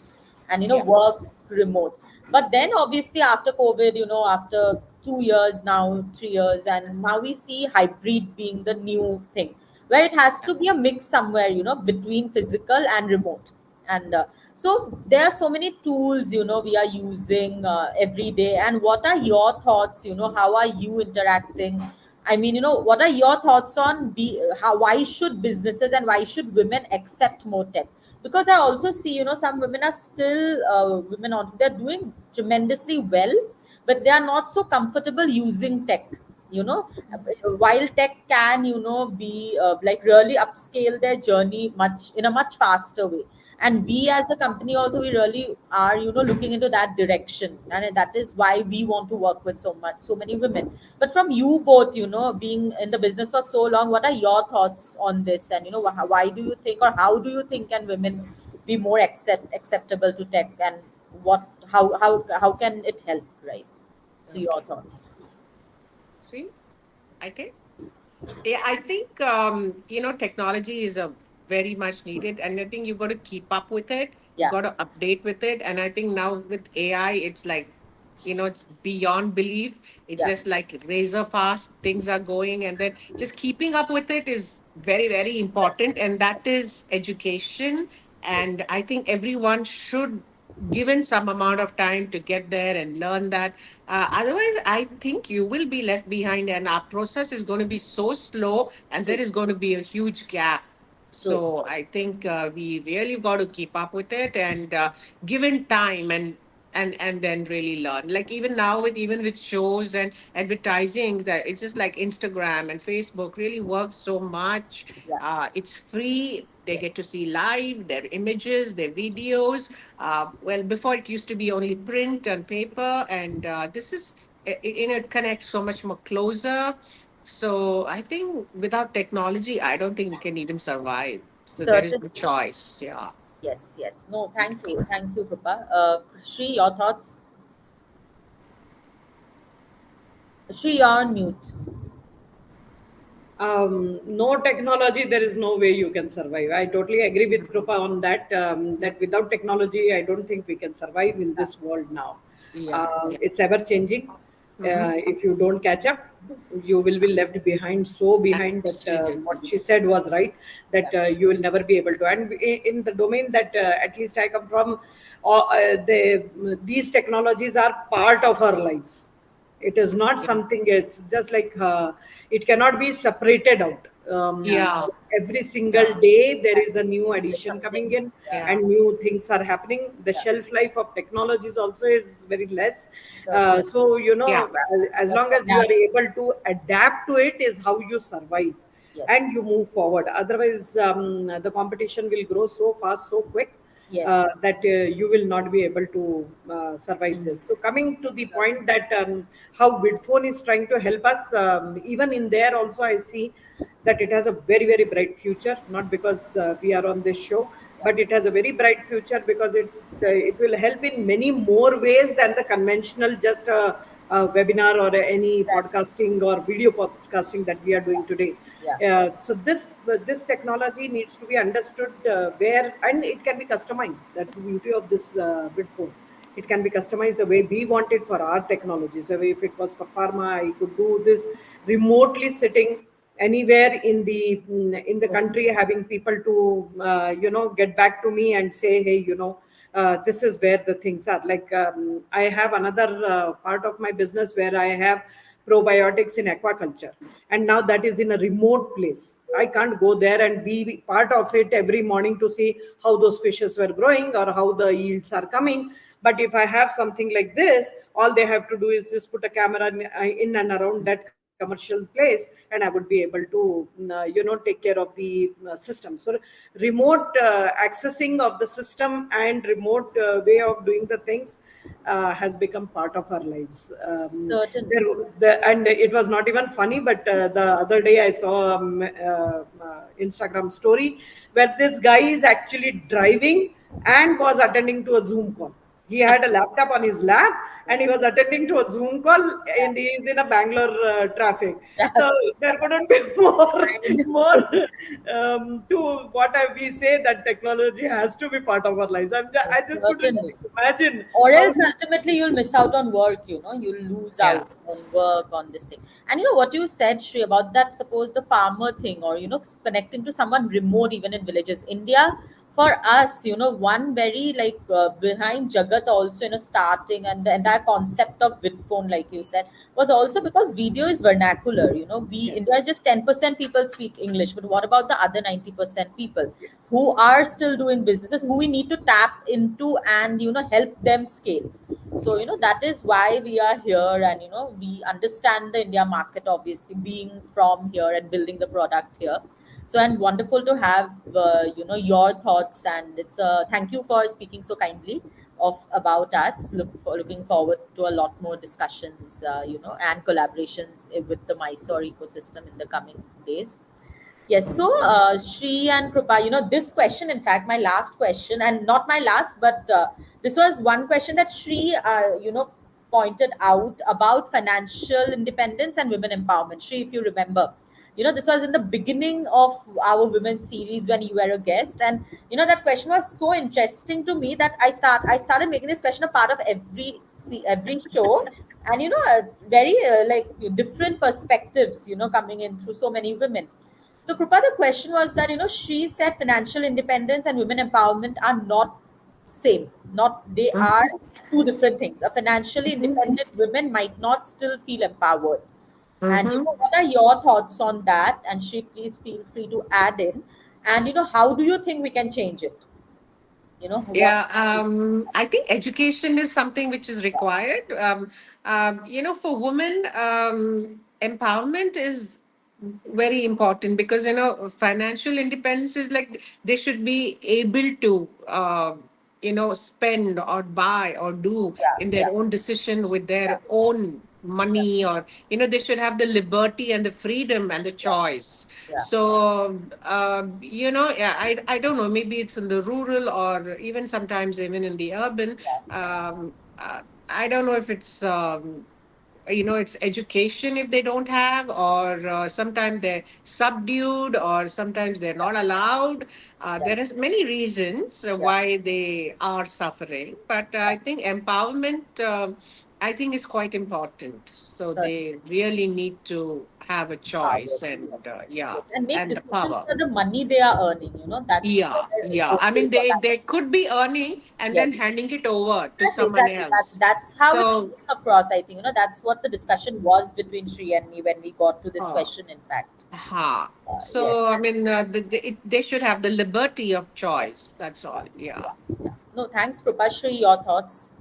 and Yeah. work remote. But then obviously after COVID, after 2 years now, 3 years, and now we see hybrid being the new thing, where it has Yeah. to be a mix somewhere, between physical and remote. And so there are so many tools, we are using every day. And what are your thoughts? How are you interacting? I mean, what are your thoughts on why should businesses and why should women accept more tech? Because I also see, some women are still women on, they're doing tremendously well, but they are not so comfortable using tech. You know, while tech can, be like really upscale their journey much in a much faster way. And we as a company also, we really are, looking into that direction, and that is why we want to work with so many women. But from you both, being in the business for so long, what are your thoughts on this? And why do you think, or how do you think can women be more acceptable to tech, and how can it help, right? So your Okay. thoughts. See, I think. Yeah, I think technology is a very much needed, and I think you've got to keep up with it. You Yeah, got to update with it, and I think now with AI, it's like it's beyond belief. It's yeah, just like razor fast. Things are going, and then just keeping up with it is very very important, and that is education. true, And I think everyone should given some amount of time to get there and learn that. Otherwise, I think you will be left behind, and our process is going to be so slow, and true, there is going to be a huge gap. true, So I think we really got to keep up with it and given time and then really learn. Like even with shows and advertising, that it's just like Instagram and Facebook really works so much. yeah, It's free. They yes. get to see live their images, their videos. Well, before it used to be only print and paper, and this is it connects so much more closer. So I think without technology, I don't think we can even survive. So there is no Certainly. choice. Yeah. Yes, yes. No, thank you, Krupa. Shri, your thoughts? Shri, you're on mute. No technology, there is no way you can survive. I totally agree with Krupa on that. That without technology, I don't think we can survive in this world now. Yeah, yeah. It's ever changing. Mm-hmm. If you don't catch up, you will be left behind, so behind that what Absolutely. she said was right. That Yeah. you will never be able to. And in the domain that at least I come from, these technologies are part of our lives. It is not Yeah. something, it's just like it cannot be separated out. Yeah. Every single Yeah. day there is a new addition coming Something. in, Yeah. Yeah. and new things are happening. The Yeah. shelf life of technologies also is very less. Certainly. So Yeah. as That's long the as you are natural. able to adapt to it is how you survive Yes. and you move forward. Otherwise the competition will grow so fast, so quick, Yes. that you will not be able to survive Mm. this. So coming to the point Certainly. that how Vidphone is trying to help us, even in there also I see that it has a very very bright future. Not because we are on this show, Yeah. but it has a very bright future because it will help in many more ways than the conventional just a webinar or any Exactly. podcasting or video podcasting that we are doing today. Yeah. So this technology needs to be understood where, and it can be customized. That's the beauty of this Bitphone. It can be customized the way we want it for our technology. So if it was for pharma, I could do this remotely sitting anywhere in the country, having people to get back to me and say, hey, this is where the things are. Like I have another part of my business where I have probiotics in aquaculture, and now that is in a remote place. I can't go there and be part of it every morning to see how those fishes were growing or how the yields are coming. But if I have something like this, all they have to do is just put a camera in and around that commercial place, and I would be able to take care of the system. So remote accessing of the system and remote way of doing the things has become part of our lives. Certainly. And it was not even funny, but the other day I saw Instagram story where this guy is actually driving and was attending to a Zoom call. He had a laptop on his lap and he was attending to a Zoom call, Yeah. and he is in a Bangalore traffic. Yeah. So there couldn't be more to what we say, that technology has to be part of our lives. I just couldn't Certainly. imagine Or how. else ultimately you'll miss out on work, you'll lose Yeah. out on work on this thing. And what you said, Shri, about that, suppose the farmer thing, or connecting to someone remote, even in villages. India, for us, one very like behind Jagat also, starting, and the entire concept of Vidphone, like you said, was also because video is vernacular. We Yes, India, just 10% people speak English, but what about the other 90% people yes, who are still doing businesses, who we need to tap into and help them scale? So that is why we are here, and we understand the India market, obviously being from here and building the product here. So, and wonderful to have your thoughts, and it's thank you for speaking so kindly of about us. Looking forward to a lot more discussions, and collaborations with the Mysore ecosystem in the coming days. Yes. So, Shri and Krupa, this question, in fact, my last question, and not my last, but this was one question that Shri, pointed out about financial independence and women empowerment. Shri, if you remember, this was in the beginning of our women series when you were a guest, and that question was so interesting to me that I started making this question a part of every show, and very like different perspectives, coming in through so many women. So, Krupa, the question was that, she said financial independence and women empowerment are not same. Not They are Mm-hmm. two different things. A financially Mm-hmm. independent women might not still feel empowered. And Mm-hmm. what are your thoughts on that? And she, please feel free to add in. And how do you think we can change it? What? Yeah, I think education is something which is required. For women, empowerment is very important because financial independence is like they should be able to spend or buy or do Yeah, in their yeah, own decision with yeah, their own money, or they should have the liberty and the freedom and the yeah, choice. yeah, So yeah, I don't know, maybe it's in the rural or even sometimes even in the urban. yeah, I don't know if it's it's education if they don't have, or sometimes they're subdued, or sometimes they're not allowed. Yeah, There is many reasons yeah, why they are suffering, but yeah. I think empowerment, I think, is quite important. So Certainly. they really need to have a choice, Power, and yes, yeah, yes. And make and the decisions power. for the money they are earning. That's Yeah, where yeah. I also mean, what I they was. could be earning and then Yes, handing it over to exactly, someone exactly. else. That's how it So, came across. I think that's what the discussion was between Shri and me when we got to this uh, question. In fact, yes, so I mean, they should have the liberty of choice. That's all. Yeah, yeah, yeah. No, thanks, Krupa. Shri, your thoughts?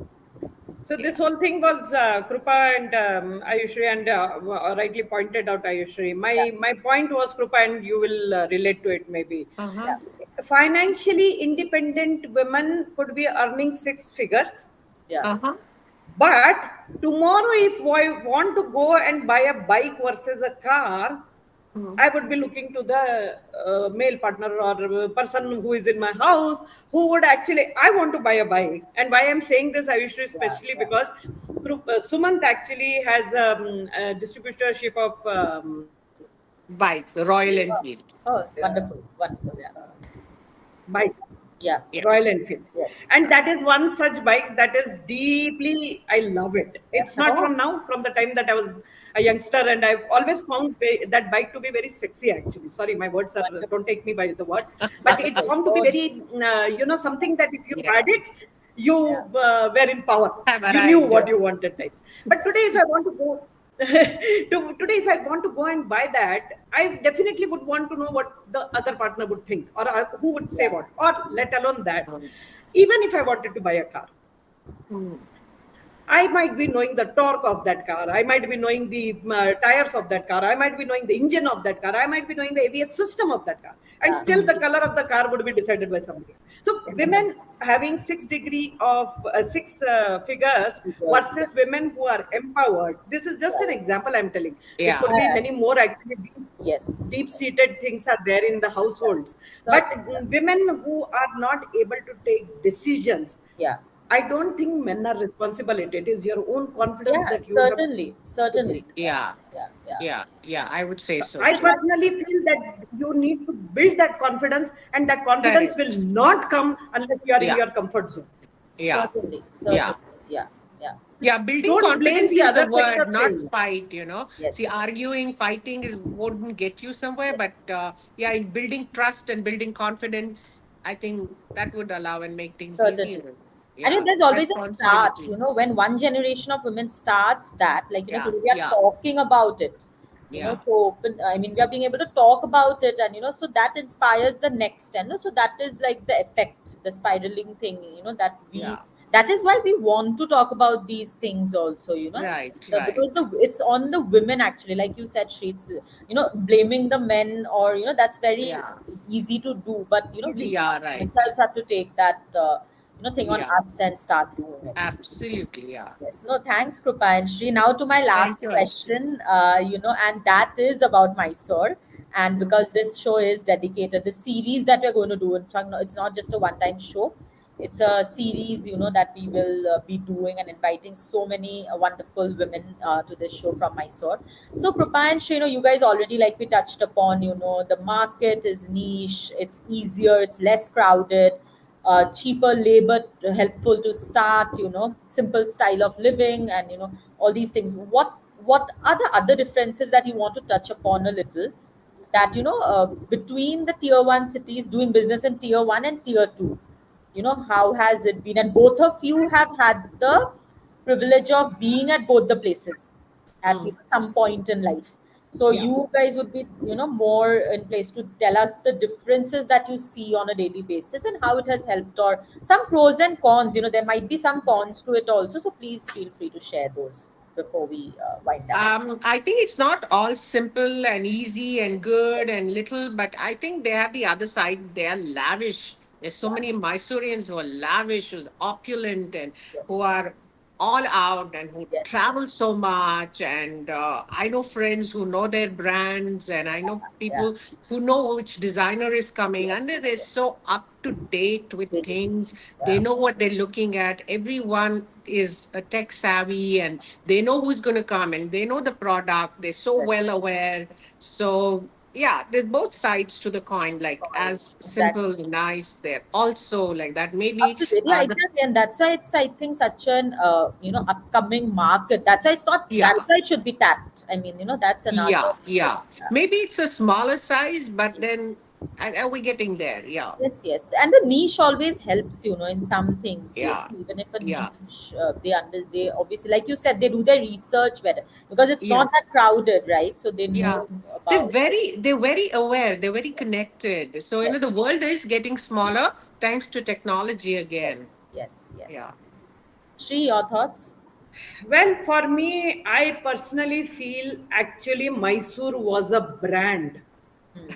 So yeah. this whole thing was Krupa and Ayushree, and rightly pointed out Ayushree. Yeah, My point was Krupa, and you will relate to it maybe. Uh huh. yeah, Financially independent women could be earning six figures, yeah, Uh huh. but tomorrow if I want to go and buy a bike versus a car, I would be looking to the male partner or person who is in my house who would actually. I want to buy a bike, and why I'm saying this, I usually yeah, especially yeah. because Sumanth actually has a distributorship of Bikes, Royal Oh, Enfield. oh, wonderful, wonderful. Yeah, bikes, yeah, Yeah. Royal Enfield. yes, And that is one such bike that is deeply, I love it. yeah. It's not Oh, from now, from the time that I was a youngster, and I've always found that bike to be very sexy, actually. Sorry, my words are, Wonderful. don't take me by the words, but it Wonderful. found to be Oh, very, something that if you yeah. had it, you yeah, were in power. Have You knew arrived. what you wanted types. But today, if I want to go, today, if I want to go and buy that, I definitely would want to know what the other partner would think, or who would say yeah, what, or let alone that. Um, Even if I wanted to buy a car, mm, I might be knowing the torque of that car. I might be knowing the tires of that car. I might be knowing the engine of that car. I might be knowing the ABS system of that car. And yeah. still, the color of the car would be decided by somebody else. So, women having 6 degree of 6 figures Because, yeah, versus women who are empowered. This is just an right. example I'm telling. It yeah. could be Yeah, many more actually. yes, Deep seated things are there in the yeah. households. But Certainly, yeah, women who are not able to take decisions, yeah, I don't think men are responsible. It is your own confidence yeah. that you have Certainly, to build. certainly. Yeah, Yeah. yeah, yeah. Yeah. Yeah. I would say So so I too. personally feel that you need to build that confidence, and that confidence will Correct. not come unless you are in Yeah. your comfort zone. Yeah. Certainly, Yeah. certainly. Yeah, yeah. Yeah, building Don't blame confidence the is the other side word, of not saying. fight. See, Yes, arguing, fighting is wouldn't get you somewhere, yes, but yeah, in building trust and building confidence, I think that would allow and make things certainly. easier. And Yeah, there's always a start, responsibility. when one generation of women starts that, like, Yeah, today we are yeah, talking about it, yeah, so, I mean, we are being able to talk about it, and, so that inspires the next, and so that is like the effect, the spiraling thing, yeah. that is why we want to talk about these things also, Right, because right. it's on the women actually, like you said, sheets, blaming the men, or, that's very Yeah, easy to do, but, easy. we Yeah, right. ourselves have to take that, thing on Yeah, us and start doing it. absolutely. Yeah. Yes, no, thanks, Krupa and Shri. Now to my Thank last you, Ayushre. question, and that is about Mysore. And because this show is dedicated, the series that we're going to do, in fact, no, it's not just a one-time show. It's a series, that we will be doing and inviting so many wonderful women to this show from Mysore. So, Krupa and Shri, you guys already, like we touched upon, the market is niche, it's easier, it's less crowded, cheaper labor, helpful to start, simple style of living, and all these things. What are the other differences that you want to touch upon a little, that between the tier 1 cities doing business in tier 1 and tier 2, how has it been? And both of you have had the privilege of being at both the places at, Mm. some point in life. So Yeah. you guys would be, more in place to tell us the differences that you see on a daily basis and how it has helped, or some pros and cons. There might be some cons to it also, so please feel free to share those before we wind up. I think it's not all simple and easy and good and little, but I think they have the other side. They are lavish. There's so Yeah, many Mysoreans who are lavish, who's opulent, and yes, who are all out and who Yes. travel so much. And I know friends who know their brands, and I know Yeah. people who know which designer is coming, and Yes. they're Yes. so up to date with Really. things. They Yeah. know what they're looking at. Everyone is a tech savvy, and they know who's going to come, and they know the product. They're so well Yes. aware. So yeah, there's both sides to the coin. Like Fine. as Exactly. simple, nice. They're also like that. Maybe Up to date. Yeah, the exactly. And that's why it's, I think, such an, upcoming market. That's why it's not, that's yeah. why it should be tapped. I mean, that's another Yeah, thing. yeah. Yeah. Maybe it's a smaller size, but Yes. then Yes. are we getting there? Yeah, Yes, yes, and the niche always helps, in some things. yeah, Even if a yeah, niche, they obviously, like you said, they do their research better because it's yeah, not that crowded, right? So they yeah. know about it. They're very aware. They're very Yes, connected. So yes, the world is getting smaller thanks to technology yes, again. yes, yes, Yeah. yes. Shri, your thoughts? Well, for me, I personally feel actually Mysore was a brand. Hmm.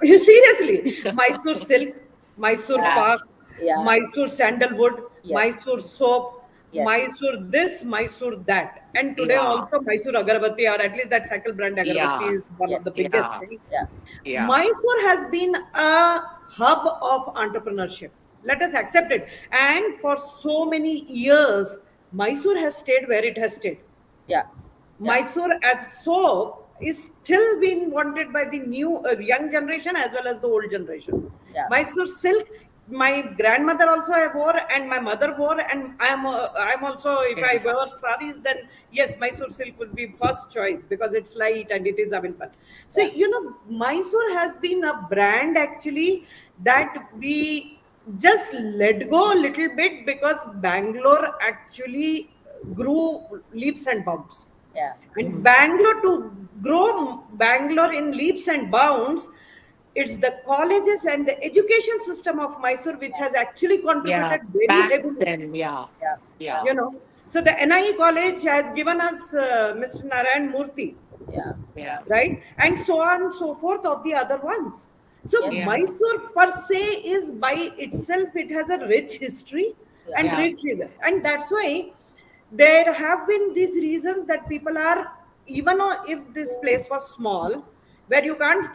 Seriously, Mysore silk, Mysore Yeah, park, yeah, Mysore sandalwood, yes, Mysore soap, yes, Mysore this, Mysore that. And today Yeah, also Mysore agarbatti, or at least that cycle brand agarbatti yeah, is one of the yes, biggest. yeah, Right? yeah, yeah, Mysore has been a hub of entrepreneurship. Let us accept it. And for so many years, Mysore has stayed where it has stayed. yeah, yeah, Mysore as soap is still being wanted by the new young generation as well as the old generation. yeah, Mysore silk, my grandmother also I wore and my mother wore, and I'm also, if I yeah, wear saris, then yes, Mysore silk would be first choice because it's light and it is available. So yeah, Mysore has been a brand actually that we just let go a little bit because Bangalore actually grew leaps and bounds. yeah, And Bangalore, to grow Bangalore in leaps and bounds, it's the colleges and the education system of Mysore which has actually yeah. contributed very Back heavily. then, yeah, yeah, yeah, yeah, So the NIE college has given us Mr. Narayan Murthy, yeah, yeah, right? And so on and so forth of the other ones. So yeah, yeah, Mysore per se is by itself, it has a rich history yeah, and yeah, rich, and that's why there have been these reasons that people are, even if this place was small, where you can't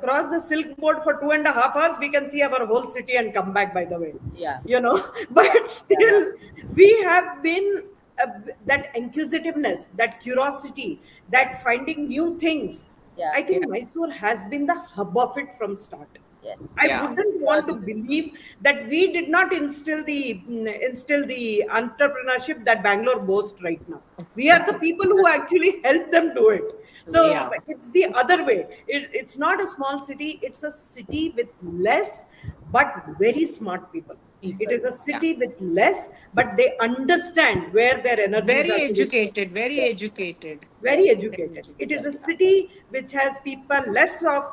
cross the silk board for 2.5 hours, we can see our whole city and come back, by the way, yeah, yeah, but yeah, yeah, still we have been uh, that inquisitiveness, that curiosity, yeah, that finding new things. yeah, I yeah, think Mysore has been the hub of it from start. yes, I yeah. wouldn't want to certainly. believe that we did not instill the entrepreneurship that Bangalore boasts right now. We are the people who actually help them do it. True. So Yeah. it's the other way. It's not a small city. It's a city with less but very smart people. It People. is a Yeah. city with less, but they understand where their energies are Very to be spent. educated, very Yes, educated. yes, Very Very educated. It is educated. a yes, city which has people less of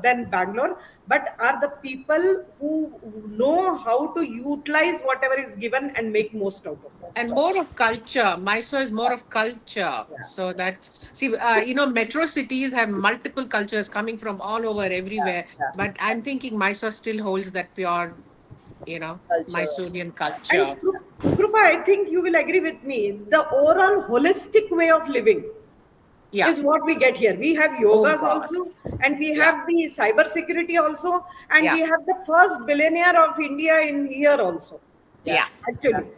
than Bangalore, but are the people who know how to utilize whatever is given and make most out of it. And most of more of culture. Mysore is more of culture. yeah, So that, see, metro cities have multiple cultures coming from all over yeah, everywhere. yeah, But yeah, I'm thinking Mysore still holds that pure, culture. Mysorean And culture. Krupa, I think you will agree with me. The overall holistic way of living Yeah. is what we get here. We have Oh yogas God. also, and we Yeah. have the cyber security also, and Yeah. we have the first billionaire of India in here also. Yeah, Yeah. yeah, Actually,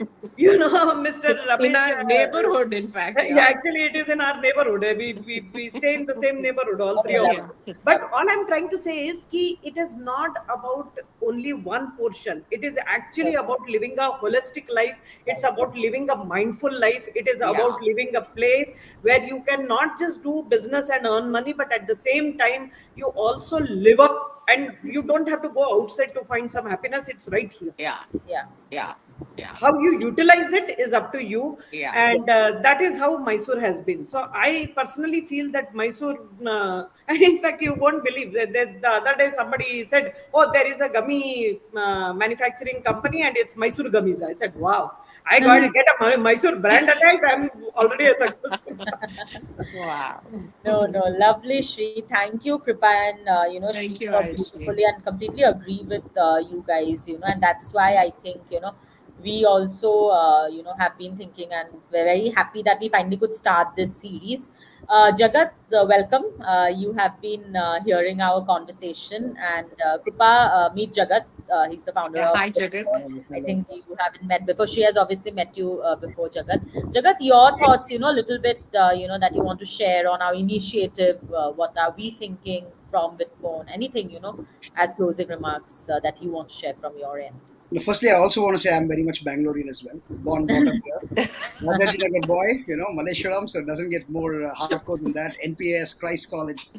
Mr. In Ramesh. our neighborhood, in fact. Yeah, Yeah. actually, it is in our neighborhood. We stay in the same neighborhood, all oh, three of Yeah. us. lovely, But lovely. all I'm trying to say is that it is not about only one portion. It is actually Yes, about living a holistic life. It's right, about living a mindful life. It is Yeah. about living a place where you can not just do business and earn money, but at the same time, you also live up, and you don't have to go outside to find some happiness. It's right here. Yeah. yeah, Yeah. Yeah. How you utilize it is up to you, Yeah. yeah, and that is how Mysore has been. So I personally feel that Mysore, and in fact, you won't believe that the other day somebody said, "Oh, there is a gummy manufacturing company, and it's Mysore gummies." I said, "Wow, I got to get a Mysore brand attack. I'm already a successful." Wow. no, no, lovely, Shri. Thank you, Kripa and Shri, Thank you, for Ayushree. beautifully, and completely agree with you guys. And that's why I think we also, have been thinking, and we're very happy that we finally could start this series. Jagat, welcome. You have been hearing our conversation, and Krupa, meet Jagat. He's the founder Yeah, of hi, Jagat. Vidphone. I think you haven't met before. She has obviously met you before, Jagat. Jagat, your thoughts, a little bit, that you want to share on our initiative. What are we thinking from Vidphone? Anything, as closing remarks that you want to share from your end. Firstly, I also want to say I'm very much Bangalorean as well. Born, brought up here. Rajajinagar boy, Malleshwaram, so it doesn't get more hardcore than that. NPS, Christ College.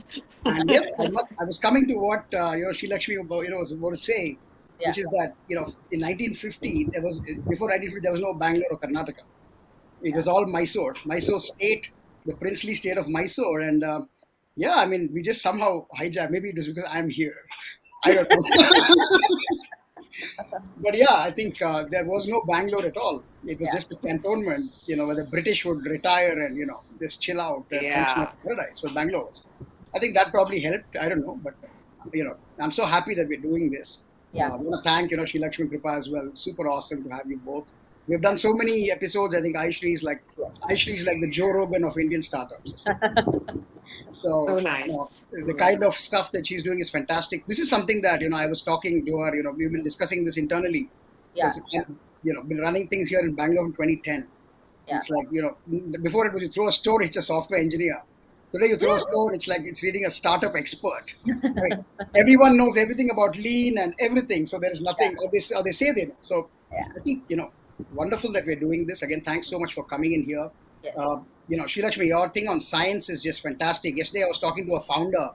And yes, I was coming to what, Shrilakshmi, was about to say, Yeah. which is that, in 1950, before 1950, there was no Bangalore or Karnataka. It was all Mysore. Mysore state, the princely state of Mysore. And we just somehow hijacked. Maybe it was because I'm here. I don't know. But yeah, I think there was no Bangalore at all. It was just a cantonment, where the British would retire and, just chill out and function Yeah. as paradise for Bangalore. I think that probably helped. I don't know. But, I'm so happy that we're doing this. Yeah. I want to thank, Shrilakshmi Krupa as well. Super awesome to have you both. We've done so many episodes. I think Ayushree is like the Joe Rogan of Indian startups. So nice. the kind of stuff that she's doing is fantastic. This is something that I was talking to her. We've been discussing this internally. Yeah. Been running things here in Bangalore in 2010. Yeah. It's like before it was you throw a store, it's a software engineer. Today you throw a store, it's like it's reading a startup expert. Right? Everyone knows everything about lean and everything. So there is nothing. Or they say they know. So I think wonderful that we're doing this again. Thanks so much for coming in here. Yes. Shrilakshmi, your thing on science is just fantastic. Yesterday, I was talking to a founder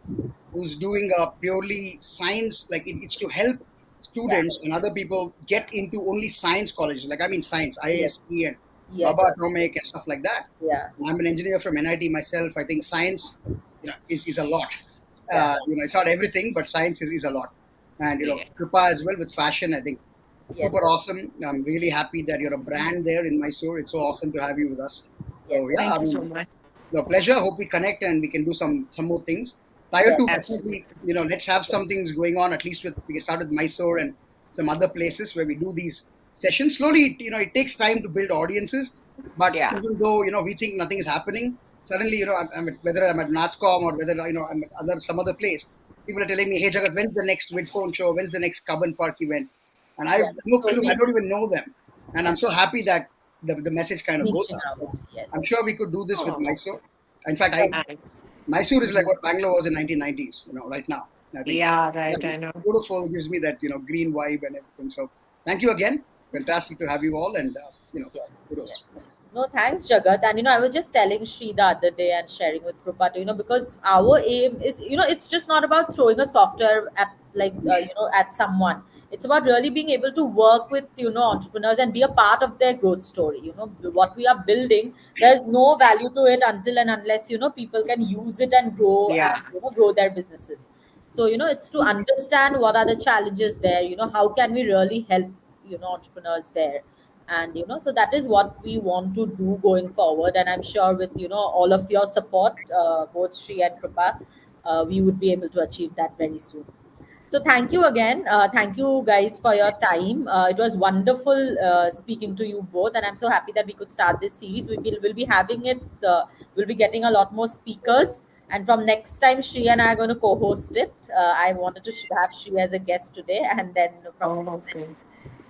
who's doing a purely science, like it's to help students and other people get into only science colleges. Like science, IISc and Baba Atomic and stuff like that. Yeah. I'm an engineer from NIT myself. I think science, is a lot. It's not everything, but science is a lot. And Krupa as well with fashion, I think. Yes. Super awesome. I'm really happy that you're a brand there in Mysore. It's so awesome to have you with us. Yes. So, Thank you so much. No, pleasure. Hope we connect and we can do some more things. Tier 2, absolutely. Let's have some things going on. At least we can start with Mysore and some other places where we do these sessions. Slowly, it takes time to build audiences. But even though we think nothing is happening, suddenly whether I'm at NASCOM or whether I'm at some other place, people are telling me, "Hey Jagat, when's the next Vidphone show? When's the next Cubbon Park event?" And I have no clue. I don't even know them. And I'm so happy that the message kind of goes out. Yes. I'm sure we could do this with Mysore. In fact, Nice. Mysore is like what Bangalore was in 1990s, right now. I think Right. I know. beautiful. It gives me that, green vibe and everything. So thank you again. Fantastic to have you all. And, Yes. kudos. Yes. No, thanks, Jagat. And I was just telling Shri the other day and sharing with Krupa too, because our aim is, it's just not about throwing a software at at someone. It's about really being able to work with entrepreneurs and be a part of their growth story. What we are building, there's no value to it until and unless people can use it and grow and grow their businesses. So it's to understand what are the challenges there. How can we really help entrepreneurs there. And so that is what we want to do going forward, and I'm sure with all of your support, both Shri and Krupa, we would be able to achieve that very soon. So thank you again. Thank you guys for your time. It was wonderful speaking to you both, and I'm so happy that we could start this series. We'll be having it. We'll be getting a lot more speakers, and from next time, Shri and I are going to co-host it. I wanted to have Shri as a guest today, and then Okay.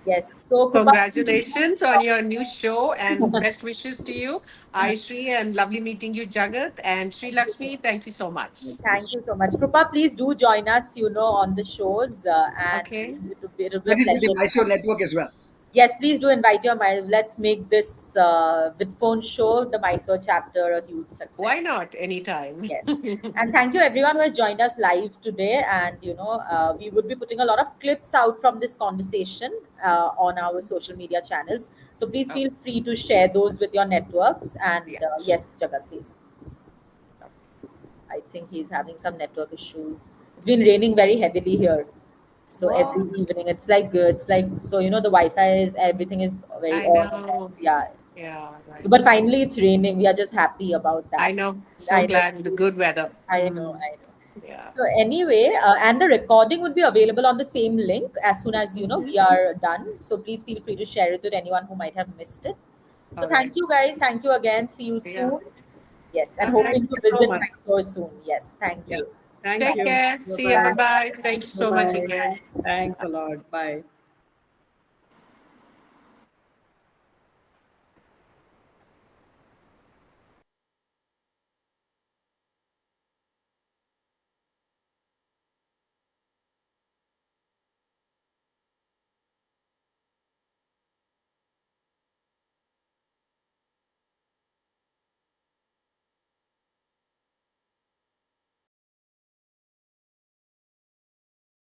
yes. So Congratulations on your new show and best wishes to you, Ayushree, and lovely meeting you, Jagat, and Shrilakshmi. Thank you so much. Thank you so much. Krupa, please do join us, on the shows. And Okay. it'll be a Spread it with the pleasure. Mysore network as well. Yes, please do invite let's make this Vidphone show, the Mysore chapter, a huge success. Why not? Anytime. Yes. And thank you everyone who has joined us live today. And, we would be putting a lot of clips out from this conversation on our social media channels. So please feel free to share those with your networks. And yes, Jagat, please. I think he's having some network issue. It's been raining very heavily here. So every evening, it's like so the Wi-Fi is everything is very I know. yeah. Right. So but finally it's raining. We are just happy about that. I know. So glad the good weather. I know. Yeah. So anyway, and the recording would be available on the same link as soon as we are done. So please feel free to share it with anyone who might have missed it. So All right. thank you guys. Thank you again. See you Yeah. soon. Yes, and Okay. hoping Thank to you so visit much. Mysore soon. Yes, thank Yeah. you. Thank Take you. care. Bye See you. bye. Bye bye. Thank you Bye so much bye. again. Thanks a lot. Bye.